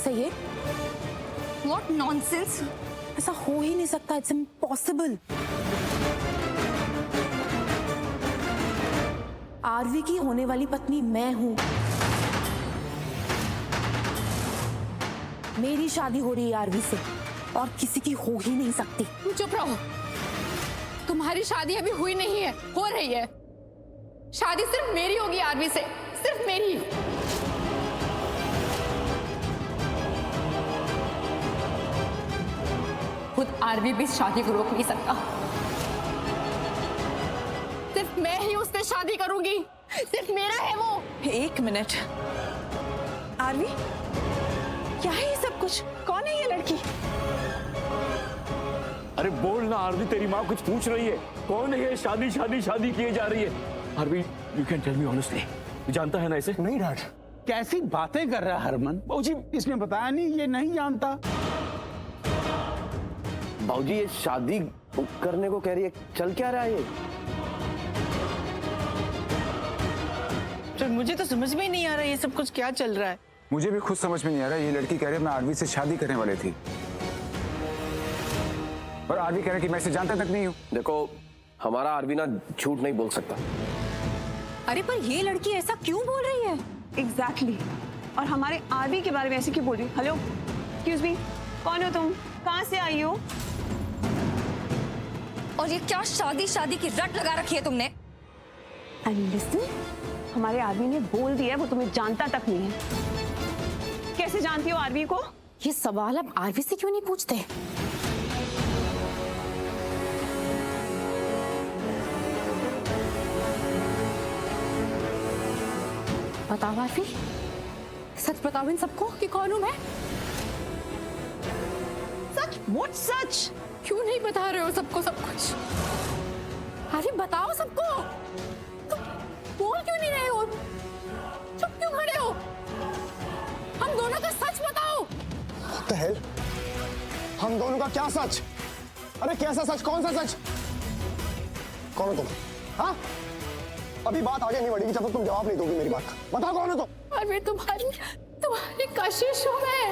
बकवास है ये? What nonsense! ऐसा हो ही नहीं सकता, इट्स इम्पॉसिबल। आरवी की होने वाली पत्नी मैं हूं। मेरी शादी हो रही है आरवी से और किसी की हो ही नहीं सकती। चुप रहो, तुम्हारी शादी अभी हुई नहीं है, हो रही है। शादी सिर्फ मेरी होगी आरवी से, सिर्फ मेरी। खुद आरवी भी शादी को रोक नहीं सकता। सिर्फ मैं ही उससे शादी करूंगी, सिर्फ मेरा है वो। एक मिनट, आरवी, क्या है ये सब कुछ? कौन है ये लड़की? अरे बोल ना आरवी, तेरी माँ कुछ पूछ रही है। कौन है ये? शादी शादी शादी किए जा रही है। Aarvi, you can tell me honestly, जानता है ना इसे? नहीं डैड, कैसी बातें कर रहा है हरमन? बाबूजी, इसने बताया नहीं, ये नहीं जानता। बाबूजी ये शादी करने को कह रही है, चल क्या रहा है ये? तो मुझे तो समझ में ही नहीं आ रहा ये सब कुछ क्या चल रहा है। मुझे भी खुद समझ में नहीं आ रहा। ये लड़की कह रही है मैं आरवी से शादी करने वाली थी, और आरवी कह रही है कि मैं इसे जानता तक नहीं हूँ। देखो, हमारा आरवी ना झूठ नहीं बोल सकता। अरे पर ये लड़की ऐसा क्यों बोल रही है? एग्जैक्टली और हमारे आरवी के बारे में ऐसे क्यों बोल रही? हेलो, एक्सक्यूज मी, कौन हो तुम? कहाँ से आई हो? और ये क्या शादी शादी की रट लगा रखी है तुमने? एंड लिसन, हमारे आरवी ने बोल दिया वो तुम्हें जानता तक नहीं है। कैसे जानती हो आरवी को? ये सवाल अब आरवी से क्यों नहीं पूछते? बताओ आरवी, सच बताओ इन सबको कि कौन हूं मैं? सच? व्हाट सच? क्यों नहीं बता रहे हो सबको सब कुछ? आरवी बताओ सबको। तुम बोल क्यों नहीं रहे हो? चुप क्यों खड़े हो? हम दोनों का सच बताओ। What the hell? हम दोनों का क्या सच? अरे कैसा सच? कौन सा सच? कौन हो तुम? हाँ? अभी बात आगे नहीं बढ़ेगी जब तक तुम जवाब नहीं दोगी मेरी बात का। बताओ कौन हो तुम? और मैं तुम्हारी कशिश हूं मैं।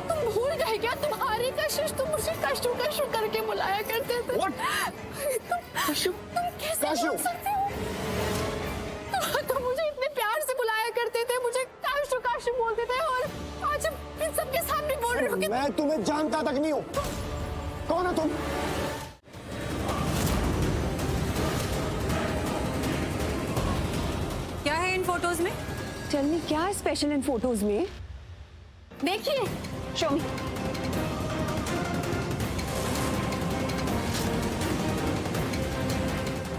तुम भूल गए क्या? तुम्हारी कशिश, तुम मुझे कशु कशु करके बुलाया करते थे। What? तुम कैसे काशू? बोल सकते हो? तुम मुझे इतने प्यार से बुलाया करते थे, मुझे काशु काशु बोलते थे, और आज इन सबके सामने बोल रहे हो कि मैं तुम्हें जानता तक नहीं हूँ। कौन हो तुम? क्या है इन फोटोज में? टेल मी, क्या है स्पेशल इन फोटोज में? देखिए, शो मी।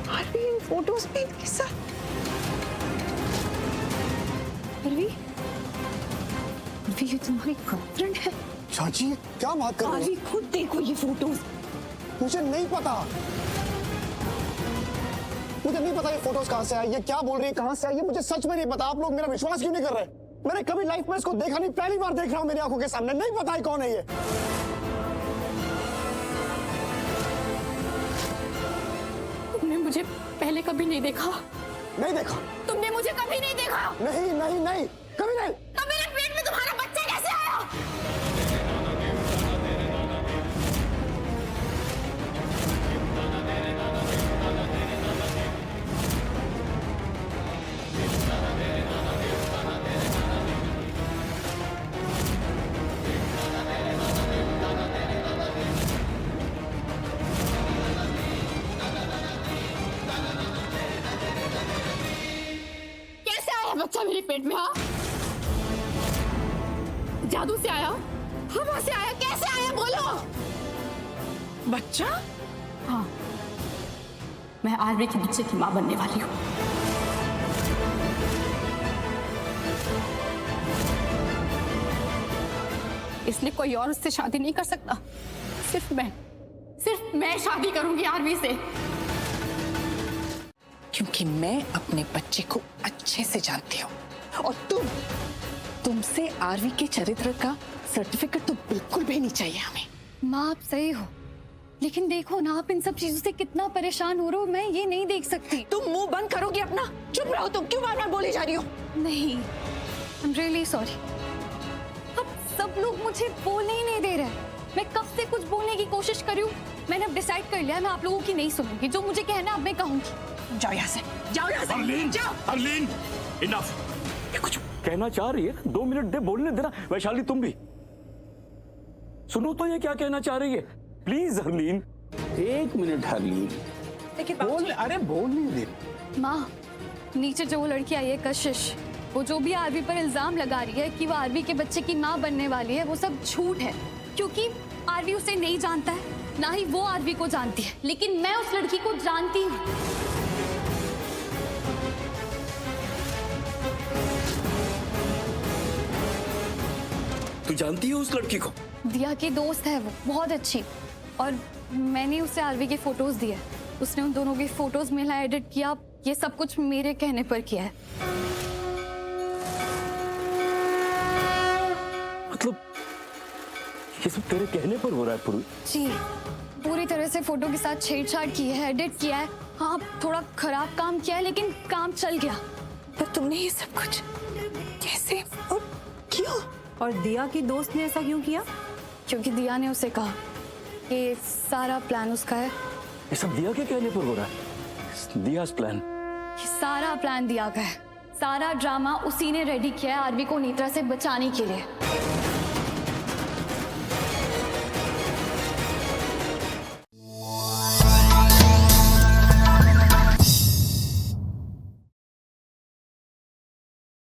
आरवी इन फोटोज में इनके साथ। आरवी, ये तुम्हारी गर्लफ्रेंड है? चाची, ये क्या बात कर रही आरवी खुद देखो ये फोटोज। हो? मुझे नहीं पता। मुझे नहीं पता ये फोटोज कहाँ से आई, ये क्या बोल रही है, कहाँ से आई है, मुझे सच में नहीं पता। आप लोग मेरा विश्वास क्यों नहीं कर रहे? मैंने कभी लाइफ में इसको देखा नहीं, पहली बार देख रहा हूँ मेरी आंखों के सामने। नहीं पता है कौन है ये। तुमने मुझे पहले कभी नहीं देखा। नहीं देखा? तुमने मुझे कभी नहीं देखा। नहीं नहीं नहीं, कभी नहीं। तो मेरे पेट में तुम्हारा बच्चा कैसे आया? कैसे आया बच्चा मेरे पेट में? हाँ, जादू से आया, हवा से आया, कैसे आया बोलो? बच्चा? हाँ, मैं आरवी के बच्चे की माँ बनने वाली हूँ। इसलिए कोई और उससे शादी नहीं कर सकता। सिर्फ मैं शादी करूंगी आरवी से। क्योंकि मैं अपने बच्चे को अच्छे से जानती हूँ, और तुमसे आरवी के चरित्र का सर्टिफिकेट तो बिल्कुल भी नहीं चाहिए हमें। माँ आप सही हो, लेकिन देखो ना, आप इन सब चीजों से कितना परेशान हो रहे हो, मैं ये नहीं देख सकती। तुम मुंह बंद करोगे अपना? चुप रहो तुम, क्यों बार बार बोली जा रही हो? नहीं, आई एम रियली सॉरी। अब सब लोग मुझे बोलने ही नहीं दे रहे। मैं कब से कुछ बोलने की कोशिश कर रही हूँ। मैंने अब डिसाइड कर लिया है, मैं आप लोगों की नहीं सुनूंगी। जो मुझे कहना अब मैं कहूंगी। जाओ यहाँ से, जाओ यहाँ से, हरलीन, जाओ। हरलीन, इनफ। ये कुछ कहना चाह रही है, 2 मिनट दे, बोलने देना। वैशाली तुम भी सुनो तो, ये क्या कहना चाह रही है। प्लीज हरलीन। 1 मिनट हरलीन, लेकिन बोल, अरे बोलने दे। माँ, नीचे जो वो लड़की आई है कशिश, वो जो भी आरवी पर इल्जाम लगा रही है कि वो आरवी के बच्चे की माँ बनने वाली है, वो सब झूठ है। क्योंकि आरवी उसे नहीं जानता है, ना ही वो आरवी को जानती है। लेकिन मैं उस लड़की को जानती हूँ। तू जानती है उस लड़की को? दिया की दोस्त है वो, बहुत अच्छी। और मैंने उसे आरवी के फोटोज दिए। उसने उन दोनों के फोटोज मिला, एडिट किया। ये सब कुछ मेरे कहने पर किया है। मतलब ये सब तेरे कहने पर हो रहा है पूरी? जी, पूरी तरह से फोटो के साथ छेड़छाड़ की है, एडिट किया है। हाँ, थोड़ा खराब काम किया है, लेकिन काम चल गया। पर तुमने ये सब कुछ कैसे और क्यों? और दिया की दोस्त ने ऐसा क्यों किया? क्योंकि दिया ने उसे कहा कि सारा प्लान उसका है। ये सब दिया के कहने पर हो रहा है? दिया's प्लान? ये सारा प्लान दिया का है। सारा ड्रामा उसी ने रेडी किया है आरवी को नीत्रा से बचाने के लिए।